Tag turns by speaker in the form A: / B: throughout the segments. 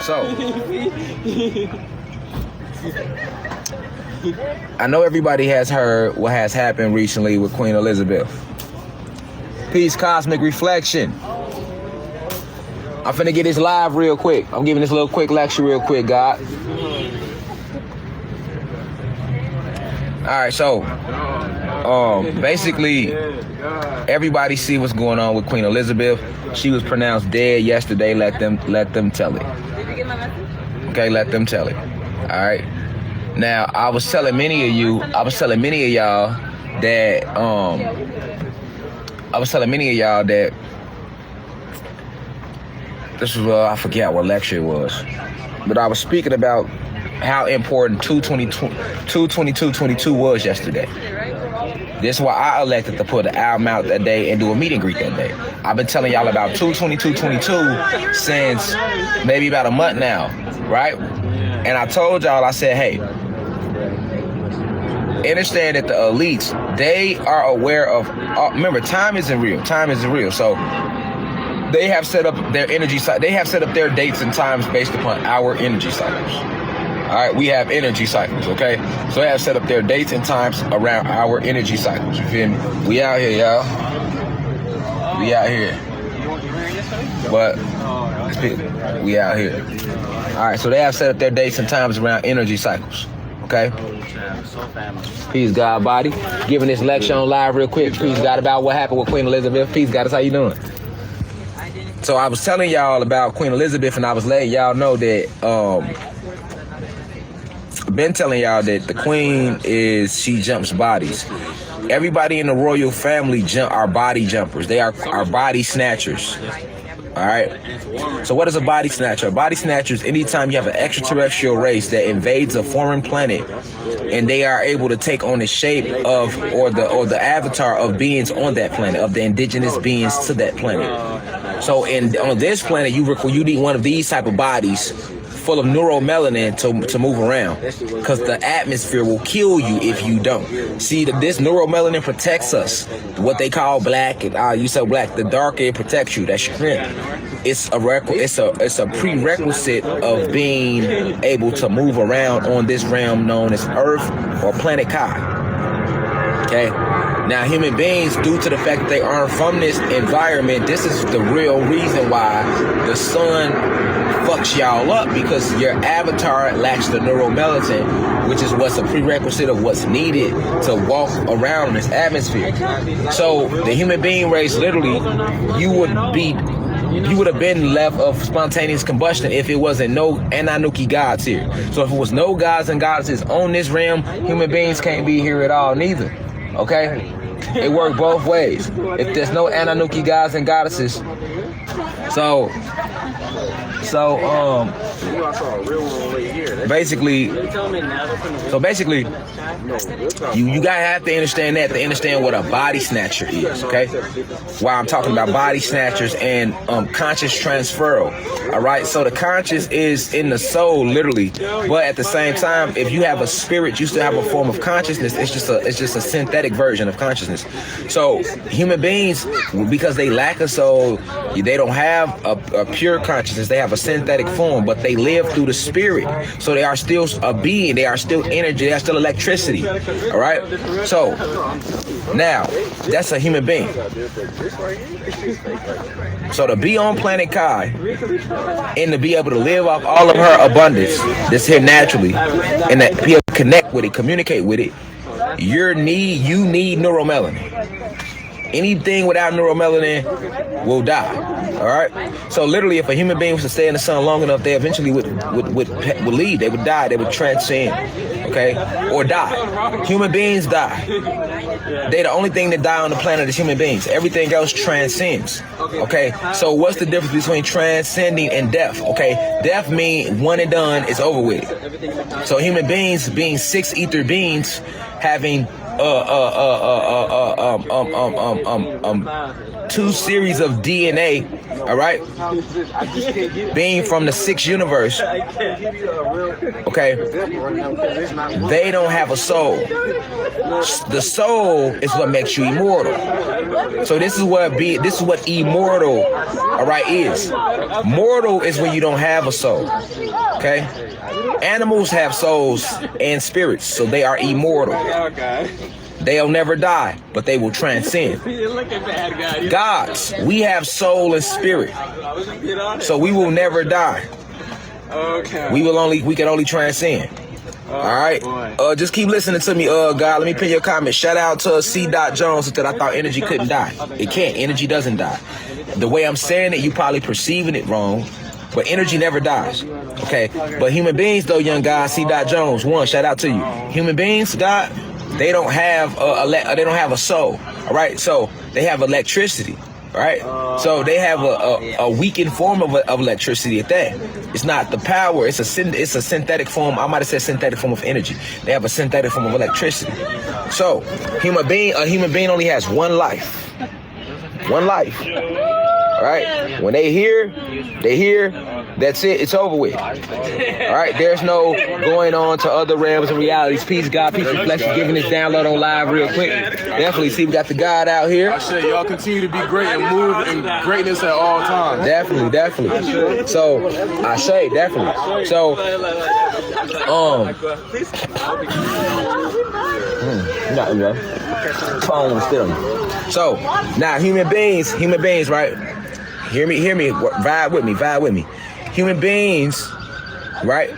A: So, I know everybody has heard what has happened recently with Queen Elizabeth. Peace, Cosmic Reflection. I'm finna get this live real quick. I'm giving this little quick lecture real quick, God. Alright, so basically everybody see what's going on with Queen Elizabeth. She was pronounced dead yesterday. Let them tell it. Okay, let them tell it. Alright. Now I was telling many of y'all that this was I forget what lecture it was. But I was speaking about how important 2/22/22 was yesterday. This is why I elected to put an album out that day and do a meet and greet that day. I've been telling y'all about 2/22/22 since maybe about a month now, right? And I told y'all, I said, hey, understand that the elites, they are aware of, remember, time isn't real. Time isn't real. So they have set up their energy, they have set up their dates and times based upon our energy cycles. All right, we have energy cycles, okay? So they have set up their dates and times around our energy cycles. You feel me? We out here, y'all. We out here. But we out here. All right, so they have set up their dates and times around energy cycles, okay? Peace, God body. Giving this lecture on live real quick. Peace, God, about what happened with Queen Elizabeth. Peace, God, how you doing? So I was telling y'all about Queen Elizabeth, and I was letting y'all know that been telling y'all that the queen she jumps bodies. Everybody in the royal family are body jumpers. They are body snatchers. All right. So what is a body snatcher? A body snatcher is anytime you have an extraterrestrial race that invades a foreign planet, and they are able to take on the shape of or the avatar of beings on that planet, of the indigenous beings to that planet. So on this planet, you need one of these type of bodies full of neuromelanin to move around, because the atmosphere will kill you if you don't. See, this neuromelanin protects us. What they call black, you say black, the darker it protects you. That's strength. It's a prerequisite of being able to move around on this realm known as Earth or Planet Kai. Okay. Now, human beings, due to the fact that they aren't from this environment, this is the real reason why the sun fucks y'all up, because your avatar lacks the neuromelanin, which is what's a prerequisite of what's needed to walk around in this atmosphere. So the human being race, literally, you would have been left of spontaneous combustion if it wasn't no Anunnaki gods here. So if it was no gods and goddesses on this realm, human beings can't be here at all neither. Okay? It worked both ways. If there's no Anunnaki gods and goddesses, basically, you gotta have to understand that to understand what a body snatcher is, okay? Why I'm talking about body snatchers and conscious transferal. All right, so the conscious is in the soul, literally, but at the same time, if you have a spirit, you still have a form of consciousness. It's just a synthetic version of consciousness. So human beings, because they lack a soul, they don't have a pure consciousness. They have a synthetic form, but they live through the spirit. So they are still a being. They are still energy. They are still electricity. All right. So now that's a human being. So to be on planet Kai and to be able to live off all of her abundance that's here naturally, and to be able to connect with it, communicate with it, you need neuromelanin. Anything without neuromelanin will die. All right. So literally, if a human being was to stay in the sun long enough, they eventually would leave. They would die. They would transcend. Okay, or die. Human beings die. They the only thing that die on the planet is human beings. Everything else transcends. Okay. So what's the difference between transcending and death? Okay, death means one and done. It's over with. So human beings, being six ether beings, having two series of DNA, all right, being from the sixth universe, okay, they don't have a soul. The soul is what makes you immortal. So this is what immortal, all right, is. Mortal is when you don't have a soul, okay? Animals have souls and spirits, so they are immortal. They'll never die, but they will transcend. Gods, we have soul and spirit, so we will never die. We can only transcend. All right. Just keep listening to me, God. Let me pin your comment. Shout out to C. Jones who said I thought energy couldn't die. It can't. Energy doesn't die. The way I'm saying it, you probably perceiving it wrong. But energy never dies, okay? But human beings, though, young guy, C. Jones, one, shout out to you. Human beings, God, they don't have a soul, all right? So they have electricity, all right? So they have a weakened form of electricity at that. It's not the power. It's a synthetic form. I might have said synthetic form of energy. They have a synthetic form of electricity. So a human being only has one life. One life. All right, when they hear, that's it, it's over with. All right, there's no going on to other realms and realities. Peace, God, peace and flesh, for giving this download on live real quick. Definitely see we got the God out here.
B: I say y'all continue to be great and move in greatness at all times.
A: Definitely. So, I say, definitely. So, phone still. So, now human beings, right? Hear me, vibe with me. Human beings, right?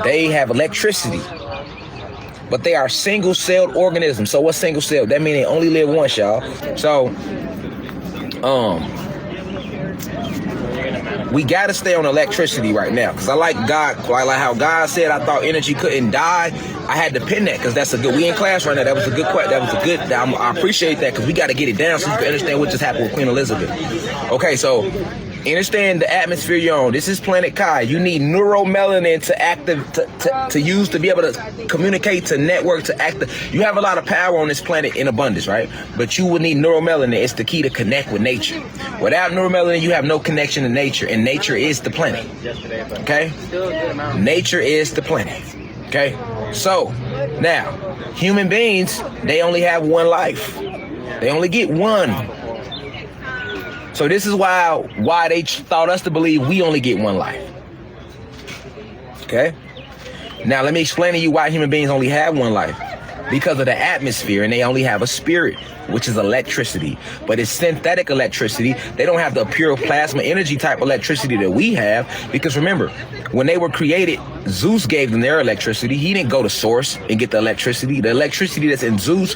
A: They have electricity, but they are single-celled organisms. So what's single-celled? That means they only live once, y'all. So, we gotta stay on electricity right now, because I like how God said I thought energy couldn't die. I had to pin that because that's a good. We in class right now. That was a good question. I appreciate that because we got to get it down so you can understand what just happened with Queen Elizabeth. Okay, so understand the atmosphere you're on. This is planet Kai. You need neuromelanin to use to be able to communicate, to network, to act. You have a lot of power on this planet in abundance, right? But you will need neuromelanin. It's the key to connect with nature. Without neuromelanin, you have no connection to nature, and nature is the planet. Okay? Nature is the planet. Okay? So, now, human beings, they only have one life. They only get one. So this is why they thought us to believe we only get one life. Okay? Now, let me explain to you why human beings only have one life. Because of the atmosphere, and they only have a spirit, which is electricity. But it's synthetic electricity. They don't have the pure plasma energy type electricity that we have. Because remember, when they were created, Zeus gave them their electricity. He didn't go to source and get the electricity. The electricity that's in Zeus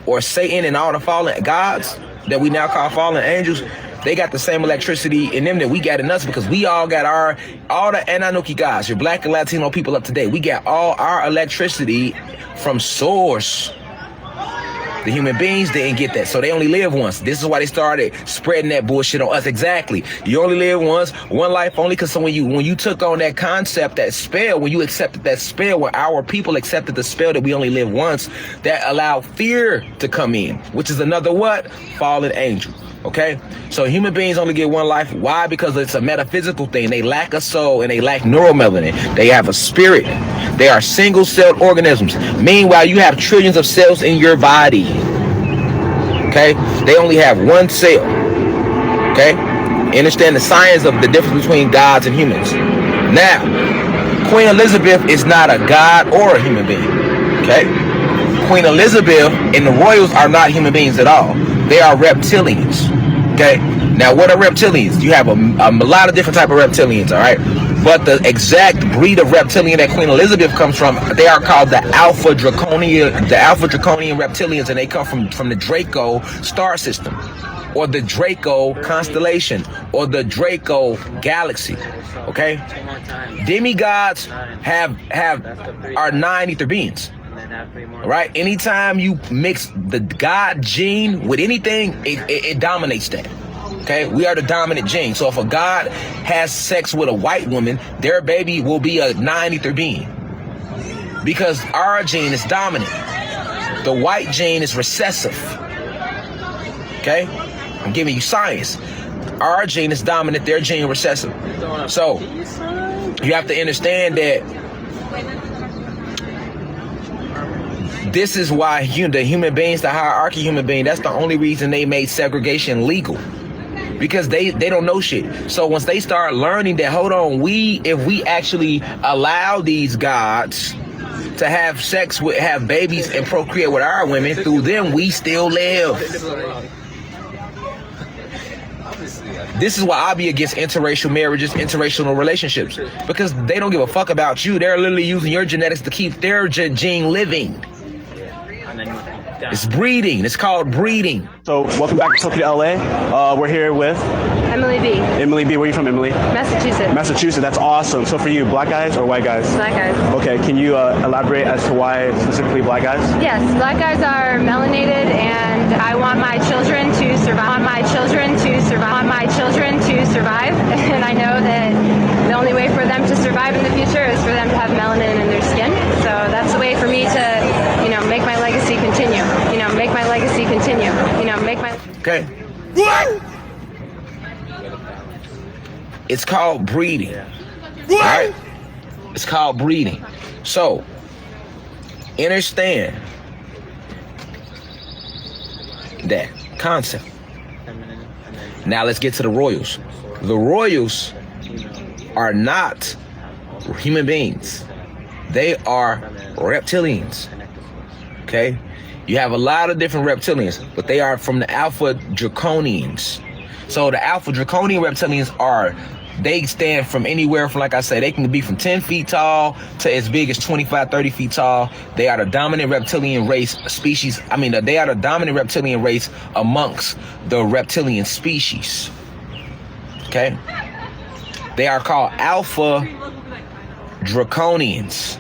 A: or Satan and all the fallen gods that we now call fallen angels, they got the same electricity in them that we got in us, because we all got all the Anunnaki guys, your black and Latino people up to date. We got all our electricity from source. The human beings didn't get that, so they only live once. This is why they started spreading that bullshit on us. Exactly. You only live once, one life only, because when you took on that concept, that spell, when you accepted that spell, when our people accepted the spell that we only live once, that allowed fear to come in, which is another what? Fallen angel. Okay? So human beings only get one life. Why? Because it's a metaphysical thing. They lack a soul and they lack neuromelanin. They have a spirit. They are single-celled organisms. Meanwhile, you have trillions of cells in your body. Okay? They only have one cell. Okay? Understand the science of the difference between gods and humans. Now, Queen Elizabeth is not a god or a human being. Okay? Queen Elizabeth and the royals are not human beings at all. They are reptilians. Okay? Now, what are reptilians? You have a lot of different type of reptilians, all right? But the exact breed of reptilian that Queen Elizabeth comes from, they are called the Alpha Draconian reptilians, and they come from the Draco star system, or the Draco constellation, or the Draco galaxy. Okay? Demigods are 9 ether beings. All right? Anytime you mix the God gene with anything, it dominates that. Okay, we are the dominant gene. So if a god has sex with a white woman, their baby will be a 9 ether being, because our gene is dominant. The white gene is recessive. Okay? I'm giving you science. Our gene is dominant, their gene recessive. So, you have to understand that this is why the human beings, the hierarchy human being, that's the only reason they made segregation legal. Because they don't know shit. So once they start learning that, hold on, if we actually allow these gods to have sex with, have babies and procreate with our women, through them we still live. This is why I be against interracial marriages, interracial relationships, because they don't give a fuck about you. They're literally using your genetics to keep their gene living. It's breeding. It's called breeding.
C: So welcome back to Tokyo, LA. We're here with
D: Emily B.
C: Emily B. Where are you from, Emily?
D: Massachusetts.
C: Massachusetts. That's awesome. So for you, black guys or white guys?
D: Black guys.
C: Okay. Can you elaborate as to why specifically black guys?
D: Yes, black guys are melanated, and I want my children to survive. I want my children to survive. I want my children to survive, and I know that the only way for them to survive in the future is for them to have melanin in their skin. So that's the way for me to, make my legacy continue. Make my legacy continue. Make my.
A: Okay. What? It's called breeding. All right? It's called breeding. So, understand that concept. Now let's get to the royals. The royals are not human beings. They are reptilians. Okay? You have a lot of different reptilians, but they are from the Alpha Draconians. So the Alpha Draconian reptilians they stand from anywhere from, like I said, they can be from 10 feet tall to as big as 25, 30 feet tall. They are the dominant reptilian race species. They are the dominant reptilian race amongst the reptilian species. Okay? They are called Alpha Draconians.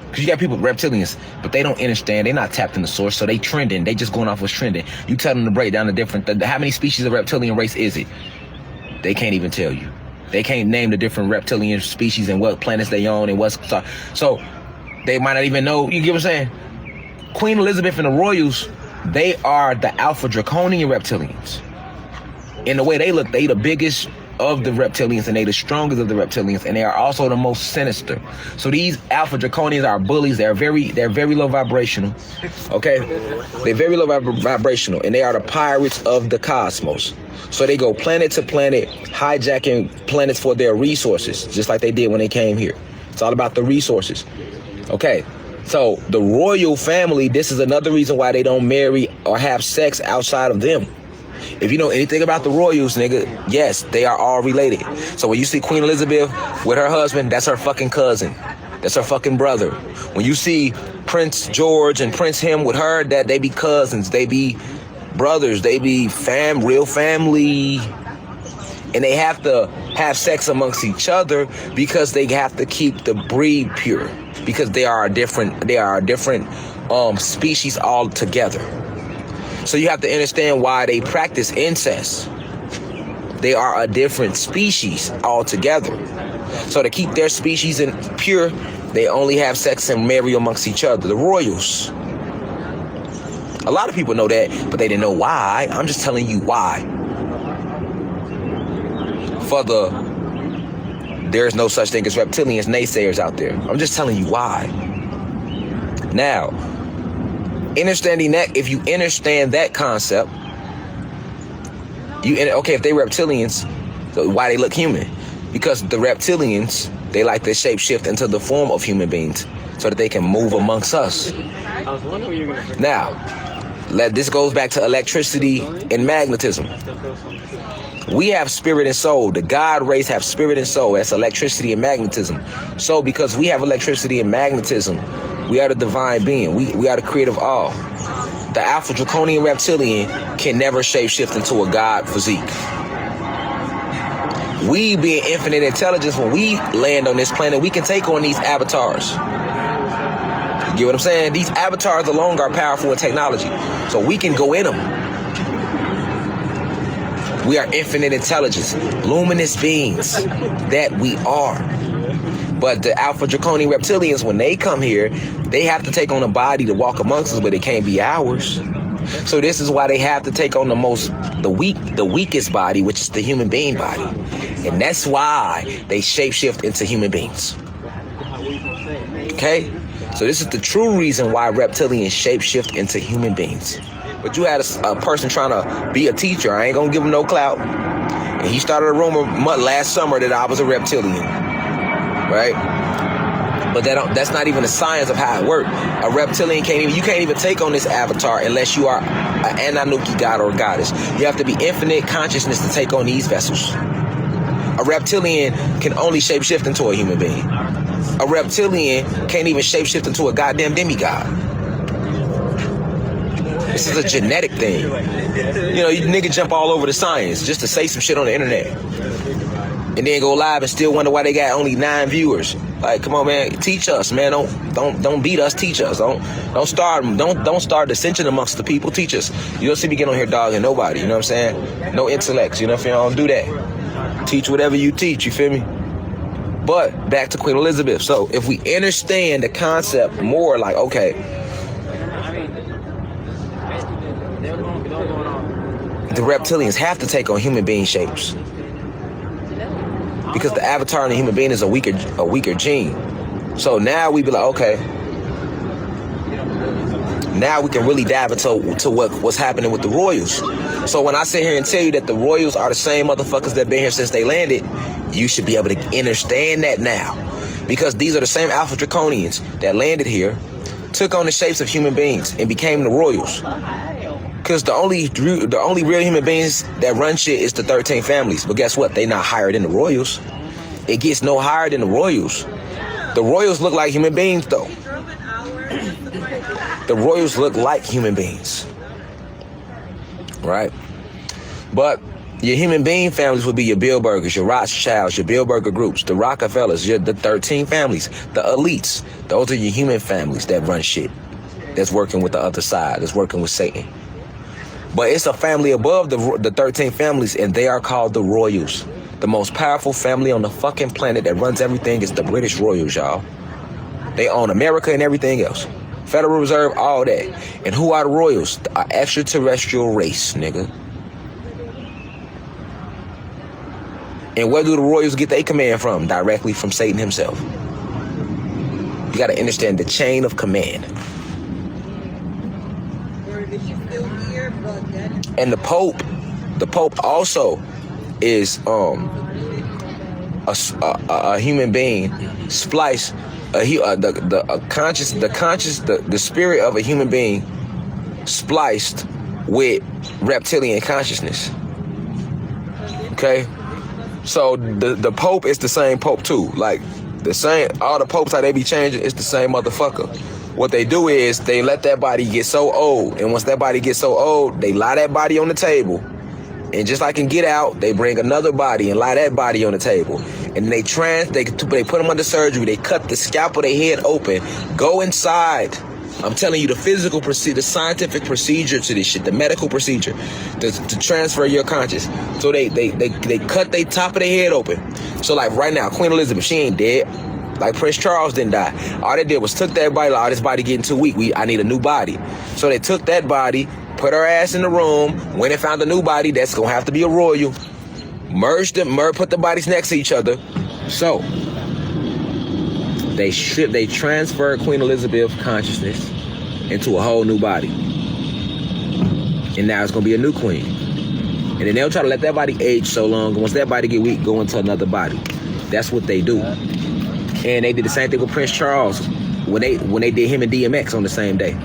A: Because you got people, reptilians, but they don't understand. They're not tapped in the source, so they trending. They just going off what's trending. You tell them to break down the different, how many species of reptilian race is it? They can't even tell you. They can't name the different reptilian species and what planets they own and what's, so they might not even know, you get what I'm saying? Queen Elizabeth and the royals, they are the Alpha Draconian reptilians. In the way they look, they the biggest of the reptilians, and they the strongest of the reptilians, and they are also the most sinister. So these Alpha Draconians are bullies. They're very low vibrational. Okay, they're very low vibrational, and they are the pirates of the cosmos. So they go planet to planet, hijacking planets for their resources, just like they did when they came here. It's all about the resources. Okay, so the royal family, this is another reason why they don't marry or have sex outside of them. If you know anything about the royals, nigga, yes, they are all related. So when you see Queen Elizabeth with her husband, that's her fucking cousin. That's her fucking brother. When you see Prince George and Prince him with her, that they be cousins, they be brothers, they be real family. And they have to have sex amongst each other because they have to keep the breed pure. Because they are a different species all together. So you have to understand why they practice incest. They are a different species altogether. So to keep their species pure, they only have sex and marry amongst each other. The royals. A lot of people know that, but they didn't know why. I'm just telling you why. There's no such thing as reptilians, naysayers out there. I'm just telling you why. Now, understanding that, if you understand that concept, if they reptilians, so why they look human? Because the reptilians, they like to shapeshift into the form of human beings so that they can move amongst us. Now, this goes back to electricity and magnetism. We have spirit and soul. The God race have spirit and soul. That's electricity and magnetism. So because we have electricity and magnetism, we are the divine being. We are the creative all. The Alpha Draconian reptilian can never shapeshift into a God physique. We, being infinite intelligence, when we land on this planet, we can take on these avatars. You get what I'm saying? These avatars alone are powerful in technology. So we can go in them. We are infinite intelligence, luminous beings that we are. But the Alpha Draconian reptilians, when they come here, they have to take on a body to walk amongst us, but it can't be ours. So this is why they have to take on the weakest body, which is the human being body. And that's why they shapeshift into human beings. Okay? So this is the true reason why reptilians shapeshift into human beings. But you had a person trying to be a teacher. I ain't gonna give him no clout. And he started a rumor last summer that I was a reptilian. Right? But that's not even the science of how it works. A reptilian you can't even take on this avatar unless you are an Anunnaki god or goddess. You have to be infinite consciousness to take on these vessels. A reptilian can only shapeshift into a human being. A reptilian can't even shapeshift into a goddamn demigod. This is a genetic thing. You know, you niggas jump all over the science just to say some shit on the internet. And then go live and still wonder why they got only 9 viewers. Like, come on, man, teach us, man. Don't beat us, teach us. Don't start dissension amongst the people. Teach us. You don't see me get on here dogging nobody, you know what I'm saying? No intellects, you know what I'm saying? Don't do that. Teach whatever you teach, you feel me? But back to Queen Elizabeth. So if we understand the concept more, like, okay, the reptilians have to take on human being shapes. Because the avatar in the human being is a weaker gene. So now we be like, okay, now we can really dive into what's happening with the royals. So when I sit here and tell you that the royals are the same motherfuckers that been here since they landed, you should be able to understand that now. Because these are the same Alpha Draconians that landed here, took on the shapes of human beings, and became the royals. Because the only real human beings that run shit is the 13 families. But guess what? They not higher than the royals. It gets no higher than the royals. The royals look like human beings, though. The royals look like human beings. Right? But your human being families would be your Bilderbergers, your Rothschilds, your Bilderberger groups, the Rockefellers, the 13 families, the elites. Those are your human families that run shit. That's working with the other side. That's working with Satan. But it's a family above the 13 families, and they are called the royals. The most powerful family on the fucking planet that runs everything is the British royals, y'all. They own America and everything else. Federal Reserve, all that. And who are the royals? An extraterrestrial race, nigga. And where do the royals get their command from? Directly from Satan himself. You gotta understand the chain of command. And the Pope also is a human being spliced, the spirit of a human being spliced with reptilian consciousness. Okay, so the Pope is the same Pope too. Like the same, all the popes how they be changing, it's the same motherfucker. What they do is they let that body get so old, and once that body gets so old, they lie that body on the table, and just like in Get Out, they bring another body and lie that body on the table, and they put them under surgery. They cut the scalp of their head open, go inside. I'm telling you, the physical procedure, the scientific procedure to this shit, the medical procedure to transfer your conscious. So they cut the top of their head open. So like right now, Queen Elizabeth, she ain't dead. Like Prince Charles didn't die. All they did was took that body, like, oh, this body getting too weak. I need a new body. So they took that body, put her ass in the room, went and found a new body that's gonna have to be a royal, merged them, put the bodies next to each other. So they transferred Queen Elizabeth's consciousness into a whole new body. And now it's gonna be a new queen. And then they'll try to let that body age so long, and once that body get weak, go into another body. That's what they do. And they did the same thing with Prince Charles when they did him and DMX on the same day.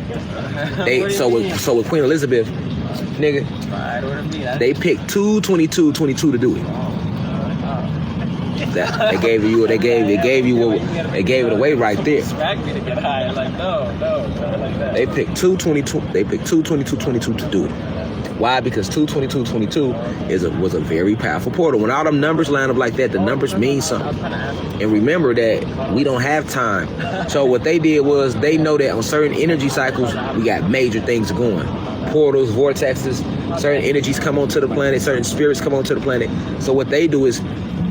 A: So with Queen Elizabeth, nigga, they picked 2/22/22 to do it. They gave it away right there. They picked 2/22/22 to do it. Why? Because 2/22/22 was a very powerful portal. When all them numbers line up like that, the numbers mean something. And remember that we don't have time. So what they did was they know that on certain energy cycles, we got major things going. Portals, vortexes, certain energies come onto the planet, certain spirits come onto the planet. So what they do is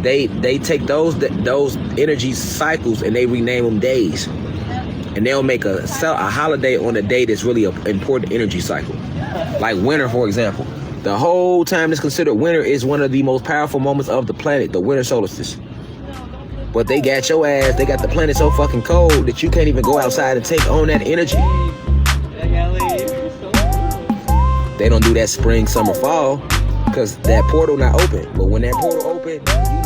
A: they take those energy cycles and they rename them days, and they'll make a holiday on a day that's really an important energy cycle, like winter, for example. The whole time it's considered winter is one of the most powerful moments of the planet, the winter solstice. But they got your ass, they got the planet so fucking cold that you can't even go outside and take on that energy. They don't do that spring, summer, fall, because that portal not open. But when that portal open, you